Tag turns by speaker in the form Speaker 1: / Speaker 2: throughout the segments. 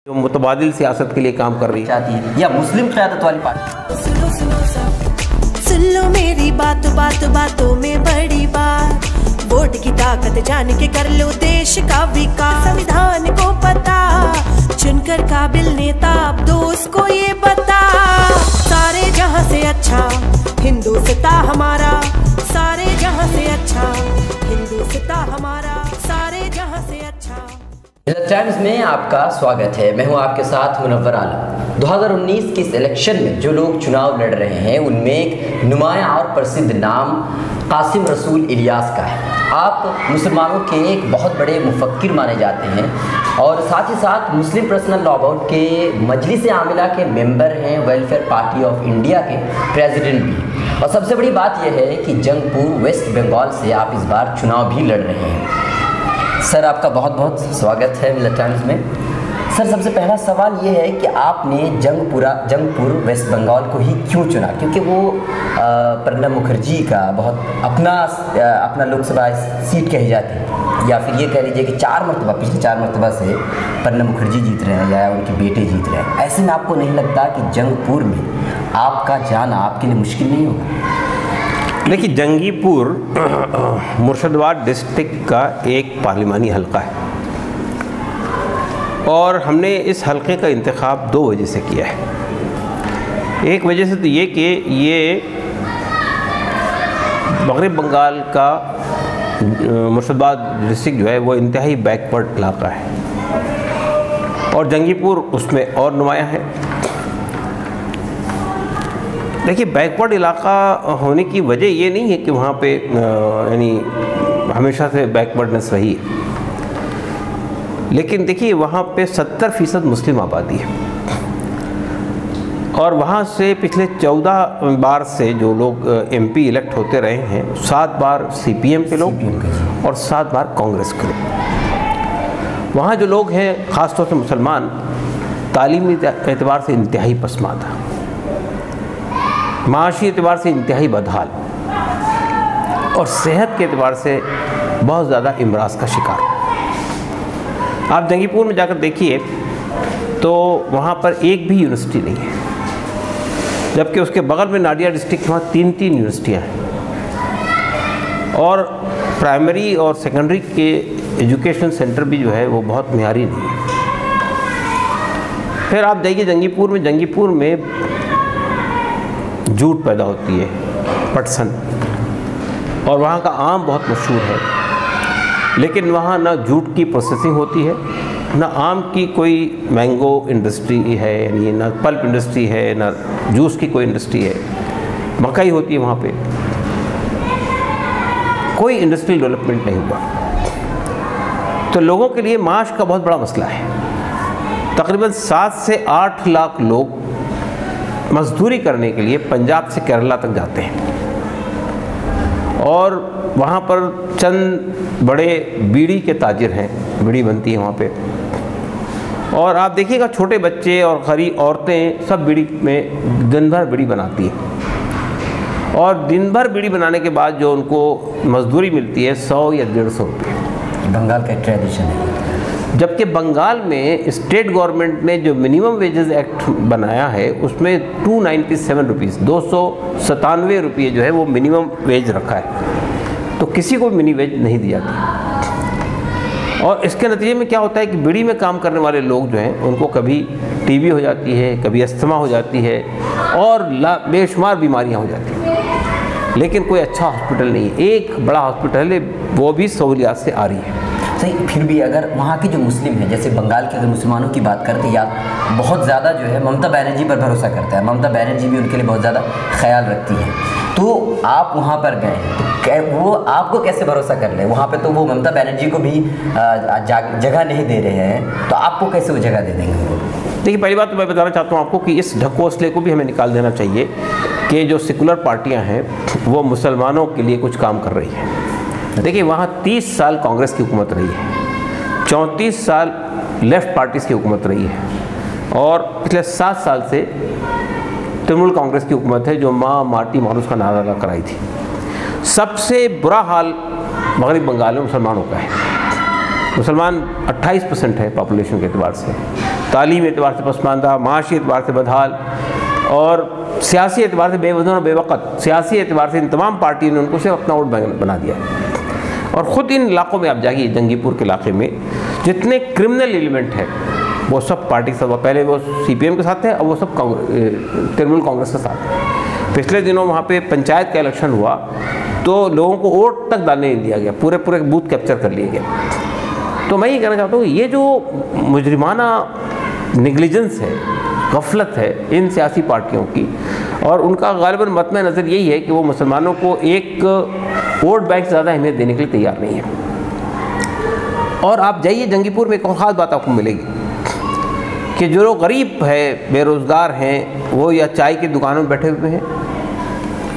Speaker 1: जो मुतबादिल सियासत के लिए काम कर रही
Speaker 2: चाहती है या मुस्लिम क़यादत वाली पार्टी।
Speaker 3: सुन लो मेरी बात बातों में बड़ी बात, वोट की ताकत जान के कर लो देश का विकास। संविधान को पता चुनकर काबिल नेता अब दोस्त को ये बता, सारे जहां से अच्छा हिंदुस्तान हमारा, सारे जहां से अच्छा हिंदुस्तान हमारा, सारे जहां से अच्छा।
Speaker 2: टाइम्स में आपका स्वागत है। मैं हूं आपके साथ मुनव्वर आलम। 2019 के इस इलेक्शन में जो लोग चुनाव लड़ रहे हैं उनमें एक नुमायां और प्रसिद्ध नाम कासिम रसूल इलियास का है। आप मुसलमानों के एक बहुत बड़े मुफक्किर माने जाते हैं और साथ ही साथ मुस्लिम पर्सनल लॉ बोर्ड के मजलिस आमिला के मेंबर हैं, वेलफेयर पार्टी ऑफ इंडिया के प्रेसिडेंट भी। और सबसे बड़ी बात यह है कि जंगपुर वेस्ट बंगाल से आप इस बार चुनाव भी लड़ रहे हैं। सर, आपका बहुत बहुत स्वागत है मिलत टाइम्स में। सर, सबसे पहला सवाल ये है कि आपने जंगपुर वेस्ट बंगाल को ही क्यों चुना? क्योंकि वो प्रणब मुखर्जी का बहुत अपना लोकसभा सीट कही जाती है, या फिर ये कह लीजिए कि पिछले 4 मरतबा से प्रणब मुखर्जी जीत रहे हैं या उनके बेटे जीत रहे हैं। ऐसे में आपको नहीं लगता कि जंगपुर में आपका जाना आपके लिए मुश्किल नहीं होगा?
Speaker 1: देखिए, जंगीपुर मुर्शिदाबाद डिस्ट्रिक्ट का एक पार्लिमानी हलका है और हमने इस हलके का इंतखाब 2 वजह से किया है। एक वजह से तो ये कि ये मगरिब बंगाल का मुर्शिदाबाद डिस्ट्रिक्ट जो है वो इंतहाई बैकवर्ड इलाका है और जंगीपुर उसमें और नुमायां है। देखिए, बैकवर्ड इलाका होने की वजह ये नहीं है कि वहाँ पे यानी हमेशा से बैकवर्डनेस रही है, लेकिन देखिए वहाँ पे 70% मुस्लिम आबादी है और वहाँ से पिछले 14 बार से जो लोग MP इलेक्ट होते रहे हैं, 7 बार CPM के लोग और 7 बार कांग्रेस के लोग। वहाँ जो लोग हैं ख़ासतौर से मुसलमान, तालीमी एतबार से इंतहाई पसमानदा, माशी एतबार से इंतहाई बदहाल और सेहत के एतबार से बहुत ज़्यादा इमराज का शिकार। आप जंगीपुर में जाकर देखिए तो वहाँ पर एक भी यूनिवर्सिटी नहीं है, जबकि उसके बगल में नाडिया डिस्ट्रिक्ट वहाँ 3 यूनिवर्सिटियाँ हैं और प्राइमरी और सेकेंडरी के एजुकेशन सेंटर भी जो है वो बहुत मियारी नहीं है। फिर आप जाइए जंगीपुर में जूट पैदा होती है, पटसन, और वहाँ का आम बहुत मशहूर है, लेकिन वहाँ ना जूट की प्रोसेसिंग होती है, ना आम की कोई मैंगो इंडस्ट्री है, यानी ना पल्प इंडस्ट्री है, ना जूस की कोई इंडस्ट्री है। मकई होती है वहाँ पे, कोई इंडस्ट्रियल डेवलपमेंट नहीं हुआ। तो लोगों के लिए माश का बहुत बड़ा मसला है। तकरीबन 7 से 8 लाख लोग मजदूरी करने के लिए पंजाब से केरला तक जाते हैं और वहाँ पर चंद बड़े बीड़ी के ताजिर हैं, बीड़ी बनती है वहाँ पे, और आप देखिएगा छोटे बच्चे और गरीब औरतें सब बीड़ी में दिन भर बीड़ी बनाती हैं और दिन भर बीड़ी बनाने के बाद जो उनको मजदूरी मिलती है 100 या 150 रुपये।
Speaker 2: बंगाल का ट्रेडिशन है।
Speaker 1: जबकि बंगाल में स्टेट गवर्नमेंट ने जो मिनिमम वेजेस एक्ट बनाया है उसमें 297 रुपीज़ 297 रुपये जो है वो मिनिमम वेज रखा है, तो किसी को मिनी वेज नहीं दिया गया। और इसके नतीजे में क्या होता है कि बीड़ी में काम करने वाले लोग जो हैं उनको कभी TB हो जाती है, कभी अस्थमा हो जाती है और बेशुमार बीमारियाँ हो जाती हैं, लेकिन कोई अच्छा हॉस्पिटल नहीं है। एक बड़ा हॉस्पिटल है, वो भी सहूलियात से आ रही है।
Speaker 2: सही, फिर भी अगर वहाँ के जो मुस्लिम हैं, जैसे बंगाल के अगर मुसलमानों की बात करते हैं, या बहुत ज़्यादा जो है ममता बनर्जी पर भरोसा करता है, ममता बनर्जी भी उनके लिए बहुत ज़्यादा ख्याल रखती है, तो आप वहाँ पर गए तो वो आपको कैसे भरोसा कर ले? वहाँ पे तो वो ममता बनर्जी को भी जगह नहीं दे रहे हैं, तो आपको कैसे वो जगह दे देंगे?
Speaker 1: देखिए, पहली बात तो मैं बताना चाहता हूँ आपको कि इस ढकोसले को भी हमें निकाल देना चाहिए कि जो सेकुलर पार्टियाँ हैं वो मुसलमानों के लिए कुछ काम कर रही हैं। देखिए, वहाँ 30 साल कांग्रेस की हुकूमत रही है, 34 साल लेफ़्ट पार्टीज़ की हुकूमत रही है और पिछले 7 साल से तृणमूल कांग्रेस की हुकूमत है जो माँ माटी मारूस का नारा लगा कराई थी। सबसे बुरा हाल मगरिब बंगाल में मुसलमानों का है। मुसलमान 28% है पॉपुलेशन के एतबार से, तालीम एतबार से पसमानदा, माशी एतबार से बदहाल और सियासी एतबार से बेवजन और बेवक़्त। सियासी एतबार से इन तमाम पार्टियों ने उनको सिर्फ अपना वोट बना दिया है। और ख़ुद इन इलाक़ों में आप जाइए, जंगीपुर के इलाके में जितने क्रिमिनल एलिमेंट हैं वो सब पार्टी सब, पहले वो CPM के साथ थे, अब वो सब तृणमूल कांग्रेस के साथ है। पिछले दिनों वहाँ पे पंचायत का इलेक्शन हुआ तो लोगों को वोट तक डालने नहीं दिया गया, पूरे पूरे बूथ कैप्चर कर लिए गए। तो मैं ये कहना चाहता हूँ ये जो मुजरिमाना निगलिजेंस है, गफलत है इन सियासी पार्टियों की, और उनका गालिबन मत में नज़र यही है कि वो मुसलमानों को एक वोट बैंक से ज़्यादा अहमियत देने के लिए तैयार नहीं है। और आप जाइए जंगीपुर में एक और ख़ास बात आपको मिलेगी कि जो लोग गरीब है, बेरोज़गार हैं, वो या चाय की दुकानों में बैठे हुए हैं,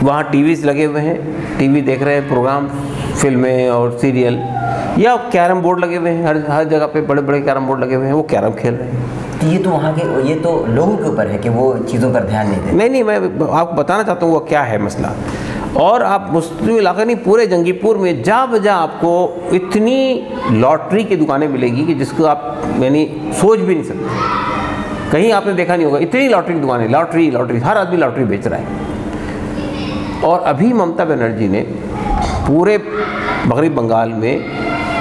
Speaker 1: वहाँ टीवीज़ लगे हुए हैं, टीवी देख रहे हैं प्रोग्राम, फिल्में और सीरियल, या कैरम बोर्ड लगे हुए हैं, हर जगह पे बड़े बड़े कैरम बोर्ड लगे हुए हैं, वो कैरम खेल रहे हैं।
Speaker 2: तो ये तो वहाँ के, ये तो लोगों के ऊपर है कि वो चीज़ों पर ध्यान नहीं देते।
Speaker 1: नहीं, मैं आपको बताना चाहता हूँ वो क्या है मसला। और आप मुस्लिम इलाका नहीं, पूरे जंगीपुर में जा बजा आपको इतनी लॉटरी की दुकानें मिलेगी कि जिसको आप यानी सोच भी नहीं सकते, कहीं आपने देखा नहीं होगा। इतनी लॉटरी की दुकानें, लॉटरी, हर आदमी लॉटरी बेच रहा है। और अभी ममता बनर्जी ने पूरे मगरबी बंगाल में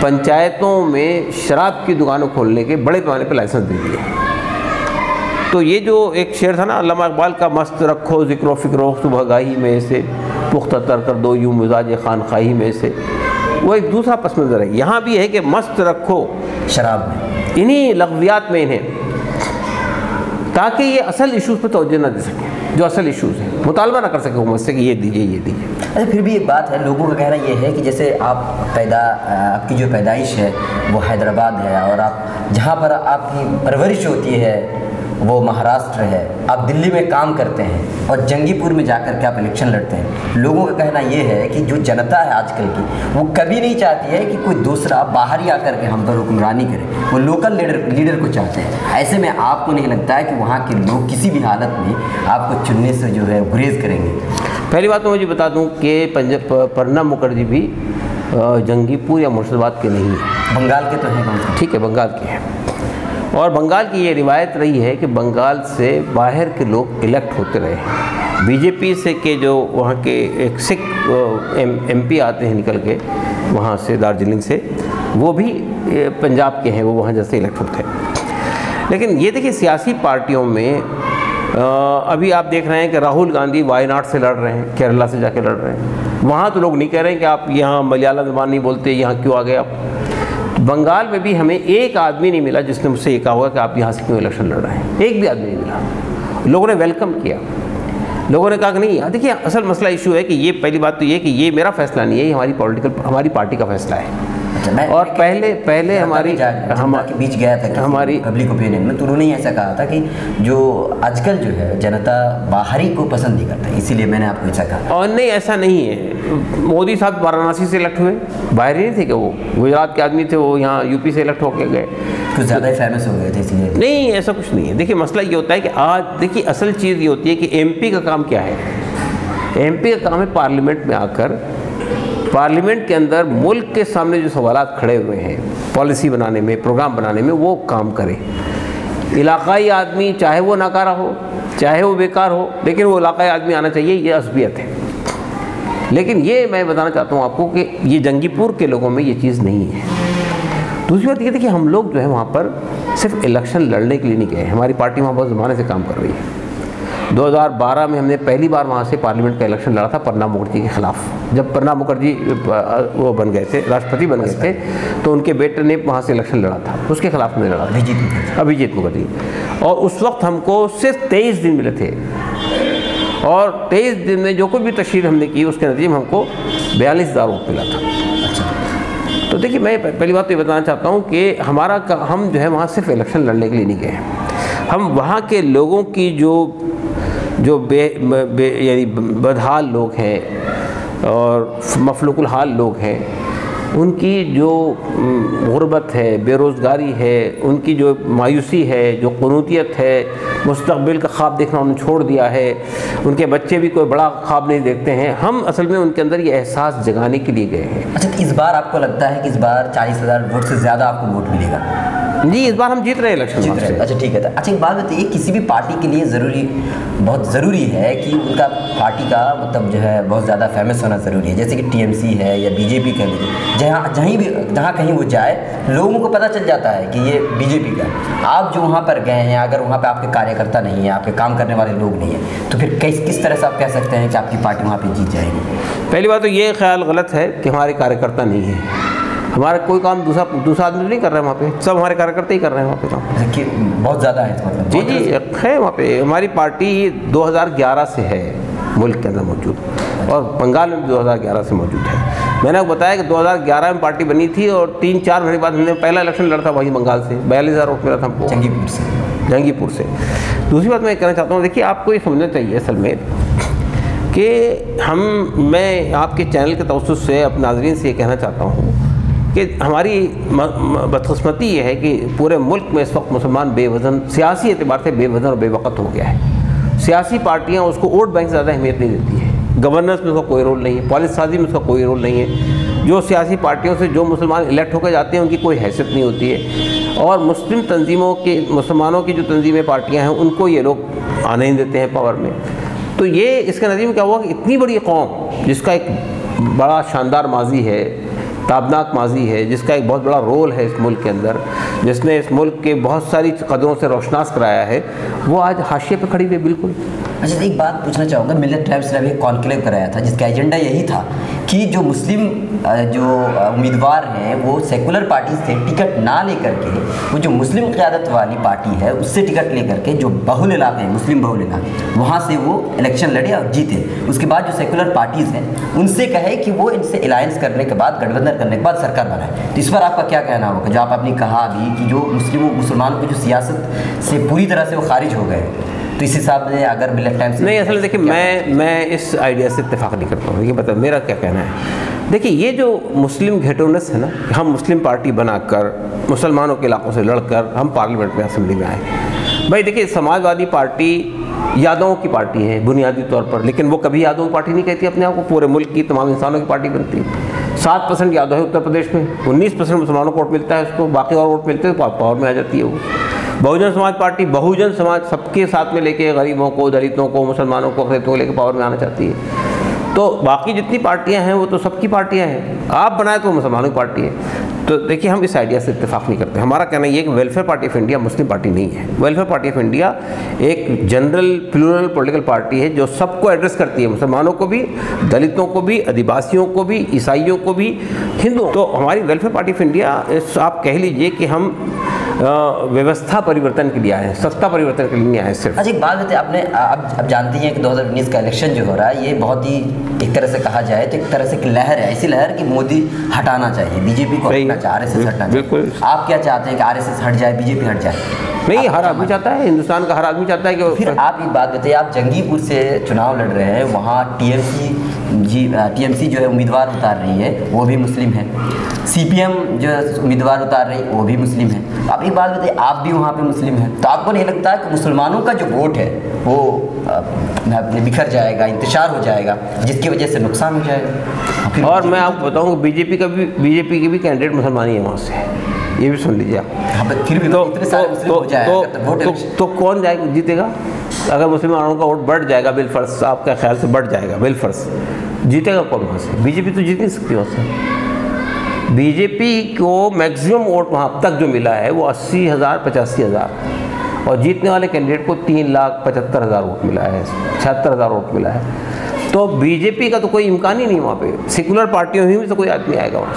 Speaker 1: पंचायतों में शराब की दुकानों खोलने के बड़े पैमाने पर लाइसेंस दे दिए। तो ये जो एक शेर था ना अल्लामा इकबाल का, मस्त रखो ज़िक्रो फ़िक्रो सुबह गाही में से, पुख्ता तर कर दो यूँ मिजाज खानखाही में से, वो एक दूसरा पस मंज़र है। यहाँ भी है कि मस्त रखो
Speaker 2: शराब में,
Speaker 1: इन्हीं लग़वियात में इन्हें, ताकि ये असल इशूज़ पर तवज्जो न दे सकें, जो असल इशूज़ हैं, मुतालबा ना कर सके हुकूमत से कि ये दीजिए ये दीजिए।
Speaker 2: अच्छा, फिर भी एक बात है, लोगों का कहना ये है कि जैसे आपकी जो पैदाइश है वो हैदराबाद है, और आप जहाँ पर आपकी परवरिश होती है वो महाराष्ट्र है, आप दिल्ली में काम करते हैं और जंगीपुर में जाकर के आप इलेक्शन लड़ते हैं। लोगों का कहना ये है कि जो जनता है आजकल की, वो कभी नहीं चाहती है कि कोई दूसरा बाहर ही आकर के हम पर हुक्मरानी करे, वो लोकल लीडर को चाहते हैं। ऐसे में आपको नहीं लगता है कि वहाँ के लोग किसी भी हालत में आपको चुनने से जो है गुरेज करेंगे?
Speaker 1: पहली बात तो मुझे बता दूं कि प्रणब मुखर्जी भी जंगीपुर या मुर्शिदाबाद के नहीं है,
Speaker 2: बंगाल के तो हैं।
Speaker 1: ठीक है, बंगाल के हैं। और बंगाल की ये रिवायत रही है कि बंगाल से बाहर के लोग इलेक्ट होते रहे हैं। बीजेपी से के जो वहाँ के एक सिख MP आते हैं निकल के वहाँ से, दार्जिलिंग से, वो भी पंजाब के हैं, वो वहाँ जैसे इलेक्ट होते हैं। लेकिन ये देखिए सियासी पार्टियों में अभी आप देख रहे हैं कि राहुल गांधी वायनाड से लड़ रहे हैं, केरला से जाके लड़ रहे हैं। वहाँ तो लोग नहीं कह रहे हैं कि आप यहाँ मलयालम ज़बान नहीं बोलते, यहाँ क्यों आ गए आप। बंगाल में भी हमें एक आदमी नहीं मिला जिसने मुझसे ये कहा होगा कि आप यहाँ से क्यों इलेक्शन लड़ रहे हैं, एक भी आदमी नहीं मिला। लोगों ने वेलकम किया, लोगों ने कहा कि नहीं। देखिए असल मसला इशू है कि ये, पहली बात तो ये कि ये मेरा फैसला नहीं है, ये हमारी पार्टी का फैसला है। और पहले हमारी
Speaker 2: के बीच गया था हमारी पब्लिक ओपिनियन में, तो उन्होंने ऐसा कहा था कि जो आजकल जो है जनता बाहरी को पसंद नहीं करता, इसीलिए मैंने आपको ऐसा कहा।
Speaker 1: और नहीं, ऐसा नहीं है। मोदी साहब वाराणसी से इलेक्ट हुए, बाहर ही नहीं थे कि वो गुजरात के आदमी थे, वो यहाँ UP से इलेक्ट होकर गए,
Speaker 2: कुछ ज़्यादा ही फेमस हो गए थे इसलिए।
Speaker 1: नहीं, ऐसा कुछ नहीं है। देखिए मसला ये होता है कि आज देखिए असल चीज़ ये होती है कि MP का काम क्या है। MP का काम है पार्लियामेंट में आकर, पार्लियामेंट के अंदर मुल्क के सामने जो सवालात खड़े हुए हैं पॉलिसी बनाने में, प्रोग्राम बनाने में, वो काम करे। इलाकाई आदमी चाहे वो नाकारा हो, चाहे वो बेकार हो, लेकिन वो इलाकाई आदमी आना चाहिए, ये असबियत है। लेकिन ये मैं बताना चाहता हूँ आपको कि ये जंगीपुर के लोगों में ये चीज़ नहीं है। दूसरी बात ये थी कि हम लोग जो है वहाँ पर सिर्फ इलेक्शन लड़ने के लिए नहीं गए, हमारी पार्टी वहाँ बहुत ज़माने से काम कर रही है। 2012 में हमने पहली बार वहाँ से पार्लियामेंट का इलेक्शन लड़ा था प्रणब मुखर्जी के ख़िलाफ़। जब प्रणब मुखर्जी वो बन गए थे, राष्ट्रपति बन गए थे, तो उनके बेटे ने वहाँ से इलेक्शन लड़ा था, उसके खिलाफ में लड़ा था, अभिजीत मुखर्जी। और उस वक्त हमको सिर्फ 23 दिन मिले थे, और 23 दिन में जो कोई भी तशरीह हमने की उसके नतीजे में हमको 42,000 वोट मिला था। तो देखिए मैं पहली बात तो ये बताना चाहता हूँ कि हम जो है वहाँ सिर्फ इलेक्शन लड़ने के लिए नहीं गए, हम वहाँ के लोगों की जो यानी बदहाल लोग हैं और मफलूकुल हाल लोग हैं, उनकी जो गुर्बत है, बेरोज़गारी है, उनकी जो मायूसी है, जो क़ुनूतियत है, मुस्तक़बिल का ख्वाब देखना उन्होंने छोड़ दिया है, उनके बच्चे भी कोई बड़ा ख्वाब नहीं देखते हैं, हम असल में उनके अंदर ये एहसास जगाने के लिए गए हैं।
Speaker 2: अच्छा, इस बार आपको लगता है कि इस बार 40,000 वोट से ज़्यादा आपको वोट मिलेगा?
Speaker 1: जी इस बार हम जीत रहे हैं इलेक्शन।
Speaker 2: जीत रहे हैं, अच्छा ठीक है। अच्छा एक बात बताइए, किसी भी पार्टी के लिए बहुत ज़रूरी है कि उनका पार्टी का मतलब जो है बहुत ज़्यादा फेमस होना ज़रूरी है, जैसे कि टीएमसी है या बीजेपी का लीजिए, जहाँ कहीं वो जाए लोगों को पता चल जाता है कि ये बीजेपी का है। आप जो वहाँ पर गए हैं, अगर वहाँ पर आपके कार्यकर्ता नहीं है, आपके काम करने वाले लोग नहीं हैं, तो फिर किस तरह से आप कह सकते हैं कि आपकी पार्टी वहाँ पर जीत जाएगी?
Speaker 1: पहली बात तो ये ख्याल गलत है कि हमारे कार्यकर्ता नहीं है। हमारा कोई काम दूसरा आदमी नहीं कर रहा है वहाँ पे, सब हमारे कार्यकर्ता ही कर रहे हैं वहाँ पे काम।
Speaker 2: बहुत ज़्यादा है मतलब?
Speaker 1: जी है वहाँ पे। हमारी पार्टी 2011 से है मुल्क के अंदर मौजूद, और बंगाल में 2011 से मौजूद है। मैंने आपको बताया कि 2011 में पार्टी बनी थी और 3-4 महीने बाद हमने पहला इलेक्शन लड़ा था वहीं बंगाल से, 42,000 वोट मिला था हमको जंगीपुर से। दूसरी बात मैं कहना चाहता हूँ, देखिए आपको ये समझना चाहिए असल में कि मैं आपके चैनल के तवज्जुह से अपने नाज़रीन से ये कहना चाहता हूँ कि हमारी बदकिस्मती ये है कि पूरे मुल्क में इस वक्त मुसलमान बेवज़न, सियासी एतबार से बेवज़न और बेवक़्त हो गया है। सियासी पार्टियाँ उसको वोट बैंक से ज़्यादा अहमियत नहीं देती है, गवर्नेंस में उसका कोई रोल नहीं है, पॉलिसी साजी में उसका कोई रोल नहीं है। जो सियासी पार्टियों से जो मुसलमान इलेक्ट होकर जाते हैं उनकी कोई हैसियत नहीं होती है, और मुस्लिम तंजीमों की, मुसलमानों की जो तंजीमें पार्टियाँ हैं उनको ये लोग आने नहीं देते हैं पावर में। तो ये इसके नतीजे में क्या हुआ कि इतनी बड़ी कौम जिसका एक बड़ा शानदार माजी है, ताबनाक माजी है, जिसका एक बहुत बड़ा रोल है इस मुल्क के अंदर, जिसने इस मुल्क के बहुत सारी कदरों से रोशनास कराया है, वो आज हाशिए पे खड़ी हुई है बिल्कुल।
Speaker 2: अच्छा एक बात पूछना चाहूँगा, मिल्लत ट्राइब्स ने अभी कॉन्क्लेव कराया था जिसका एजेंडा यही था कि जो मुस्लिम जो उम्मीदवार हैं वो सेकुलर पार्टी से टिकट ना लेकर के वो जो मुस्लिम क़यादत वाली पार्टी है उससे टिकट लेकर के जो बहुल इलाके हैं, मुस्लिम बहुल इलाके, वहाँ से वो इलेक्शन लड़े और जीते। उसके बाद जो सेकुलर पार्टीज़ हैं उनसे कहे कि वो इनसे अलायंस करने के बाद, गठबंधन करने के बाद सरकार बनाए। तो इस पर आपका क्या कहना होगा, जो आपने कहा अभी कि जो मुसलमानों की जो सियासत से पूरी तरह से वो खारिज हो गए, तो इस हिसाब से अगर मिल्लत टाइम्स
Speaker 1: नहीं, असल देखिए मैं इस आइडिया से इत्तेफाक नहीं करता हूँ। ये मतलब मेरा क्या कहना है, देखिए ये जो मुस्लिम घेटोनस है ना, हम मुस्लिम पार्टी बनाकर मुसलमानों के इलाकों से लड़कर हम पार्लियामेंट में, असेंबली में आए। भाई देखिए समाजवादी पार्टी यादवों की पार्टी है बुनियादी तौर पर, लेकिन वो कभी यादवों की पार्टी नहीं कहती अपने आप को, पूरे मुल्क की तमाम इंसानों की पार्टी बनती है। 7% यादव है उत्तर प्रदेश में, 19% मुसलमानों को वोट मिलता है उसको, बाकी और वोट मिलते हैं तो पावर में आ जाती है वो। बहुजन समाज पार्टी बहुजन समाज सबके साथ में लेके गरीबों को, दलितों को, मुसलमानों को, अक़लियतों को लेकर पावर में आना चाहती है। तो बाकी जितनी पार्टियां हैं वो तो सबकी पार्टियां हैं, आप बनाए तो मुसलमानों की पार्टी है। तो देखिए हम इस आइडिया से इत्तेफाक नहीं करते। हमारा कहना ये है कि welfare party of India Muslim party नहीं है। वेलफेयर पार्टी ऑफ इंडिया एक जनरल प्लूरल पॉलिटिकल पार्टी है जो सबको एड्रेस करती है, मुसलमानों को भी, दलितों को भी, आदिवासियों को भी, ईसाइयों को भी, हिंदुओं। तो हमारी वेलफेयर पार्टी ऑफ इंडिया, आप कह लीजिए कि हम व्यवस्था परिवर्तन के लिए आए हैं, सत्ता परिवर्तन के लिए नहीं आए सिर्फ।
Speaker 2: अच्छा एक बात बताइए, आपने अब जानती हैं कि 2019 का इलेक्शन जो हो रहा है ये बहुत ही एक तरह से कहा जाए तो एक तरह से लहर है, ऐसी लहर कि मोदी हटाना चाहिए, बीजेपी को हटाना चाहिए, आरएसएस हटाना चाहिए।
Speaker 1: बिल्कुल।
Speaker 2: आप क्या चाहते हैं कि आरएसएस हट जाए, बीजेपी हट जाए?
Speaker 1: नहीं, हर आदमी चाहता है, हिंदुस्तान का हर आदमी चाहता है कि।
Speaker 2: फिर आप एक बात बताइए, आप जंगीपुर से चुनाव लड़ रहे हैं, वहाँ टीएमसी जो है उम्मीदवार उतार रही है वो भी मुस्लिम है, सीपीएम जो उम्मीदवार उतार रही है वो भी मुस्लिम है। आप एक बात बताइए, आप भी वहाँ पे मुस्लिम हैं, तो आपको नहीं लगता कि मुसलमानों का जो वोट है वो बिखर जाएगा, इंतशार हो जाएगा, जिसकी वजह से नुकसान हो जाएगा?
Speaker 1: और मैं आपको बताऊँ बीजेपी के भी कैंडिडेट मुसलमान ही है वहाँ से, ये भी सुन लीजिए आप।
Speaker 2: फिर भी इतने सारे मुस्लिम हो जाएगा
Speaker 1: तो कौन जाएगा, जीतेगा? अगर मुसलमानों का वोट बढ़ जाएगा बिलफर्ज, आपका ख्याल से बढ़ जाएगा बिलफर्ज, जीतेगा कौन वहाँ से? बीजेपी तो जीत नहीं सकती वहाँ से। बीजेपी को मैक्सिमम वोट वहाँ अब तक जो मिला है वो 80,000 85,000, और जीतने वाले कैंडिडेट को 3,75,000 वोट मिला है, 76,000 वोट मिला है। तो बीजेपी का तो कोई इम्कान ही नहीं वहाँ पे, सेकुलर पार्टियों ही में से कोई आदमी आएगा वहाँ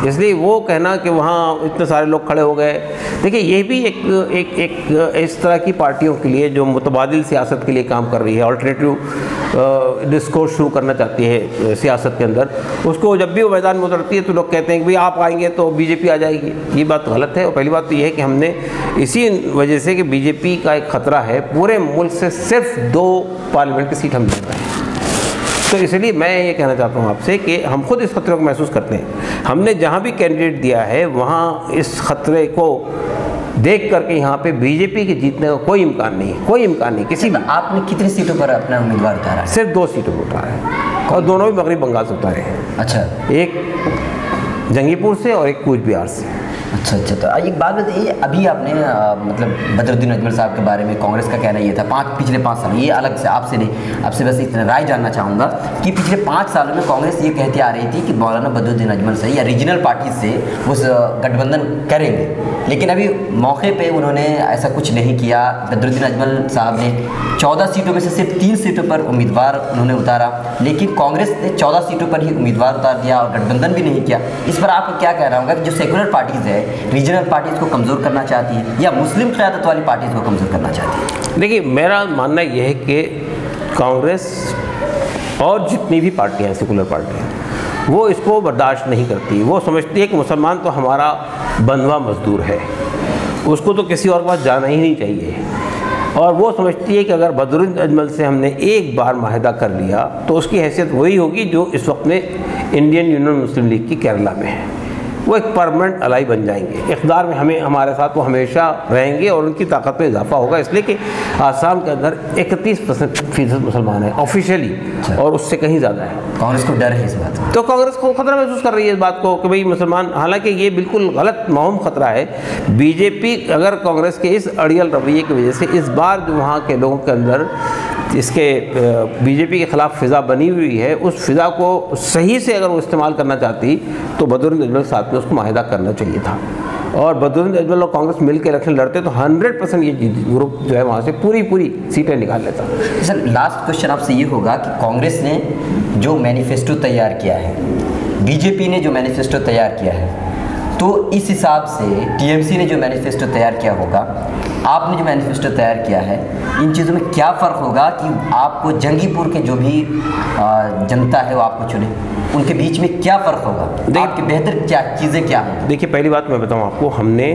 Speaker 1: से। इसलिए वो कहना कि वहाँ इतने सारे लोग खड़े हो गए, देखिए ये भी एक इस तरह की पार्टियों के लिए जो मुतबादिल सियासत के लिए काम कर रही है, अल्टरनेटिव डिस्कोर्स शुरू करना चाहती है सियासत के अंदर, उसको जब भी वो मैदान में उतरती है तो लोग कहते हैं कि भाई आप आएंगे तो बीजेपी आ जाएगी। ये बात गलत है। और पहली बात तो ये है कि हमने इसी वजह से कि बीजेपी का एक ख़तरा है, पूरे मुल्क से सिर्फ 2 पार्लियामेंट की सीट हम जीत रहे हैं। तो इसलिए मैं ये कहना चाहता हूँ आपसे कि हम खुद इस खतरे को महसूस करते हैं। हमने जहाँ भी कैंडिडेट दिया है वहाँ इस खतरे को देख करके यहाँ पे बीजेपी के जीतने का कोई इम्कान नहीं, कोई इम्कान नहीं किसी भी।
Speaker 2: आपने कितनी सीटों पर अपना उम्मीदवार उतारा है?
Speaker 1: सिर्फ 2 सीटों पर उतारा है, और दोनों भी मगरबी बंगाल से उतारे हैं।
Speaker 2: अच्छा,
Speaker 1: एक जंगीपुर से और एक कूच बिहार से।
Speaker 2: अच्छा, तो एक बात बताइए, अभी आपने मतलब बदरुद्दीन अजमल साहब के बारे में कांग्रेस का कहना ये था पिछले 5 साल, ये अलग से आपसे नहीं, आपसे बस इतना राय जानना चाहूँगा कि पिछले 5 सालों में कांग्रेस ये कहती आ रही थी कि मौलाना बदरुद्दीन अजमल से या रीजनल पार्टी से वो गठबंधन करेंगे, लेकिन अभी मौके पे उन्होंने ऐसा कुछ नहीं किया। बदरुद्दीन अजमल साहब ने 14 सीटों में से सिर्फ 3 सीटों पर उम्मीदवार उन्होंने उतारा, लेकिन कांग्रेस ने 14 सीटों पर ही उम्मीदवार उतार दिया और गठबंधन भी नहीं किया। इस पर आपको क्या कहना होगा कि जो सेकुलर पार्टीज़ है, रीजनल पार्टीज़ को कमज़ोर करना चाहती है या मुस्लिम क़यादत वाली पार्टीज़ को कमज़ोर करना चाहती है?
Speaker 1: देखिए, मेरा मानना यह है कि कांग्रेस और जितनी भी पार्टियाँ हैं, सेकुलर पार्टियाँ, वो इसको बर्दाश्त नहीं करती। वो समझती है कि मुसलमान तो हमारा बंधुआ मजदूर है, उसको तो किसी और के पास जाना ही नहीं चाहिए। और वो समझती है कि अगर बदरुद्दीन अजमल से हमने एक बार माहिदा कर लिया तो उसकी हैसियत वही होगी जो इस वक्त में इंडियन यूनियन मुस्लिम लीग की केरला में है। वो एक परमानेंट अलाई बन जाएंगे, इक़्तिदार में हमारे साथ वो हमेशा रहेंगे और उनकी ताकत में इजाफा होगा। इसलिए कि आसाम के अंदर 31% मुसलमान है ऑफिशियली, और उससे कहीं ज़्यादा है।
Speaker 2: कांग्रेस को डर है इस बात का,
Speaker 1: तो कांग्रेस को खतरा महसूस कर रही है इस बात को कि भाई मुसलमान, हालांकि ये बिल्कुल गलत महूम खतरा है। बीजेपी अगर कांग्रेस के इस अड़ियल रवैये की वजह से इस बार जो वहाँ के लोगों के अंदर इसके बीजेपी के ख़िलाफ़ फ़िज़ा बनी हुई है, उस फ़िज़ा को सही से अगर वो इस्तेमाल करना चाहती तो बदरुद्दीन अजमल साहब ने उसको माहिदा करना चाहिए था। और बदरुद्दीन अजमल और कांग्रेस मिल के इलेक्शन लड़ते तो 100% ये ग्रुप जो है वहाँ से पूरी सीटें निकाल लेता।
Speaker 2: सर, लास्ट क्वेश्चन आपसे ये होगा कि कांग्रेस ने जो मैनिफेस्टो तैयार किया है, बीजेपी ने जो मैनिफेस्टो तैयार किया है, तो इस हिसाब से टीएमसी ने जो मैनिफेस्टो तैयार किया होगा, आपने जो मैनिफेस्टो तैयार किया है, इन चीज़ों में क्या फ़र्क होगा कि आपको जंगीपुर के जो भी जनता है वो आपको चुने, उनके बीच में क्या फ़र्क होगा? आपकी बेहतर क्या चीज़ें क्या हैं? देखिए,
Speaker 1: पहली बात मैं बताऊं आपको, हमने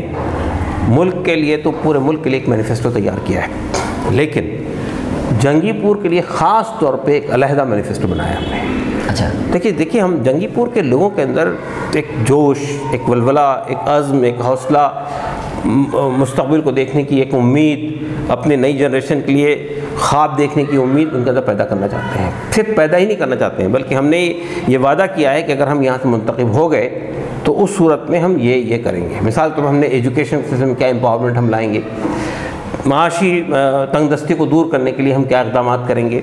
Speaker 1: मुल्क के लिए तो पूरे मुल्क के लिए एक मैनिफेस्टो तैयार किया है, लेकिन जंगीपुर के लिए ख़ास तौर पे एक अलहदा मैनिफेस्टो बनाया हमने।
Speaker 2: अच्छा,
Speaker 1: देखिए हम जंगीपुर के लोगों के अंदर एक जोश, एक वलवला, एक अज़्म, एक हौसला, मुस्तक़बिल को देखने की एक उम्मीद, अपने नई जनरेशन के लिए ख्वाब देखने की उम्मीद उनके अंदर पैदा करना चाहते हैं। सिर्फ पैदा ही नहीं करना चाहते हैं, बल्कि हमने ये वादा किया है कि अगर हम यहाँ से मुंतखब हो गए तो उस सूरत में हम ये करेंगे। मिसाल के तौर पर हमने एजुकेशन सिस्टम में क्या एम्पावरमेंट हम लाएंगे, माशी तंगदस्ती को दूर करने के लिए हम क्या इक़दाम करेंगे,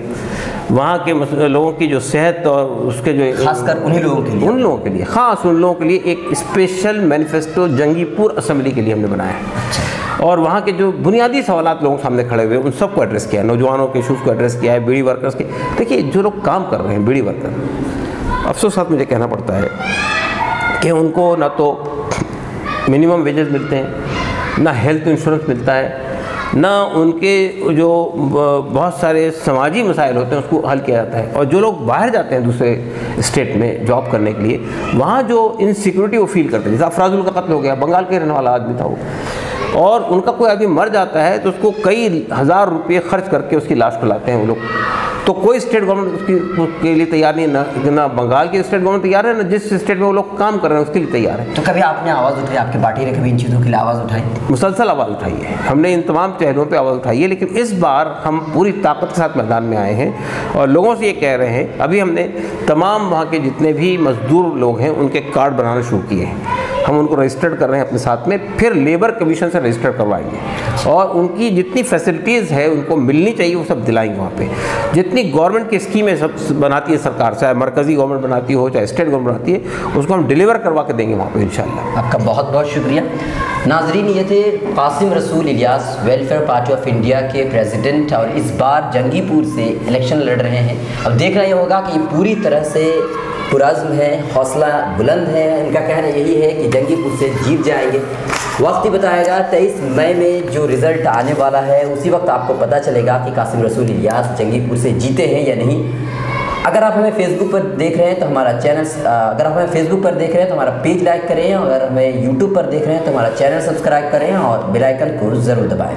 Speaker 1: वहाँ के लोगों की जो सेहत और उसके जो
Speaker 2: खासकर उन लोगों
Speaker 1: के लिए एक स्पेशल मैनिफेस्टो जंगीपुर असम्बली के लिए हमने बनाया है। और वहाँ के जो बुनियादी सवालात लोगों के सामने खड़े हुए उन सबको एड्रेस किया है, नौजवानों के इशूज़ को एड्रेस किया है, बीड़ी वर्कर्स के। देखिए, जो लोग काम कर रहे हैं बीड़ी वर्कर, अफसोस साथ मुझे कहना पड़ता है कि उनको ना तो मिनिमम वेजेस मिलते हैं, ना हेल्थ इंश्योरेंस मिलता है, ना उनके जो बहुत सारे समाजी मसाइल होते हैं उसको हल किया जाता है। और जो लोग बाहर जाते हैं दूसरे स्टेट में जॉब करने के लिए, वहाँ जो इनसिक्योरिटी वो फील करते हैं, जैसे अफराजुल का कत्ल हो गया, बंगाल के रहने वाला आदमी था वो, और उनका कोई आदमी मर जाता है तो उसको कई हज़ार रुपये खर्च करके उसकी लाश को लाते हैं वो लोग। तो कोई स्टेट गवर्नमेंट उसके लिए तैयार नहीं, ना बंगाल की स्टेट गवर्नमेंट तैयार है, ना जिस स्टेट में वो लोग काम कर रहे हैं उसके लिए तैयार है।
Speaker 2: तो कभी आपने आवाज़ उठाई, आपकी पार्टी ने कभी इन चीज़ों के लिए आवाज़ उठाई?
Speaker 1: मुसलसल आवाज़ उठाई है हमने, इन तमाम चेहरों पे आवाज़ उठाई है, लेकिन इस बार हम पूरी ताकत के साथ मैदान में आए हैं और लोगों से ये कह रहे हैं। अभी हमने तमाम वहाँ के जितने भी मजदूर लोग हैं उनके कार्ड बनाना शुरू किए हैं, हम उनको रजिस्टर्ड कर रहे हैं अपने साथ में, फिर लेबर कमीशन से रजिस्टर करवाएंगे और उनकी जितनी फैसिलिटीज़ है उनको मिलनी चाहिए वो सब दिलाएंगे। वहाँ पे जितनी गवर्नमेंट की स्कीमें सब बनाती है सरकार, चाहे मरकज़ी गवर्नमेंट बनाती हो चाहे स्टेट गवर्नमेंट बनाती है, उसको हम डिलीवर करवा के देंगे वहाँ पे इंशाल्लाह।
Speaker 2: आपका बहुत बहुत शुक्रिया। नाजरीन, ये थे कासिम रसूल Ilyas, welfare party of India के प्रेसिडेंट, और इस बार जंगीपुर से इलेक्शन लड़ रहे हैं। अब देखना ये होगा कि ये पूरी तरह से पुरज़्म है, हौसला बुलंद है, इनका कहना यही है कि जंगीपुर से जीत जाएंगे। वक्त ही बताएगा, 23 मई में जो रिज़ल्ट आने वाला है उसी वक्त आपको पता चलेगा कि कासिम रसूल इलियास जंगीपुर से जीते हैं या नहीं। अगर आप हमें फेसबुक पर देख रहे हैं तो हमारा चैनल, अगर आप हमें फेसबुक पर देख रहे हैं तो हमारा पेज लाइक करें, अगर हमें यूट्यूब पर देख रहे हैं तो हमारा चैनल सब्सक्राइब करें और बेल आइकन को ज़रूर दबाएं।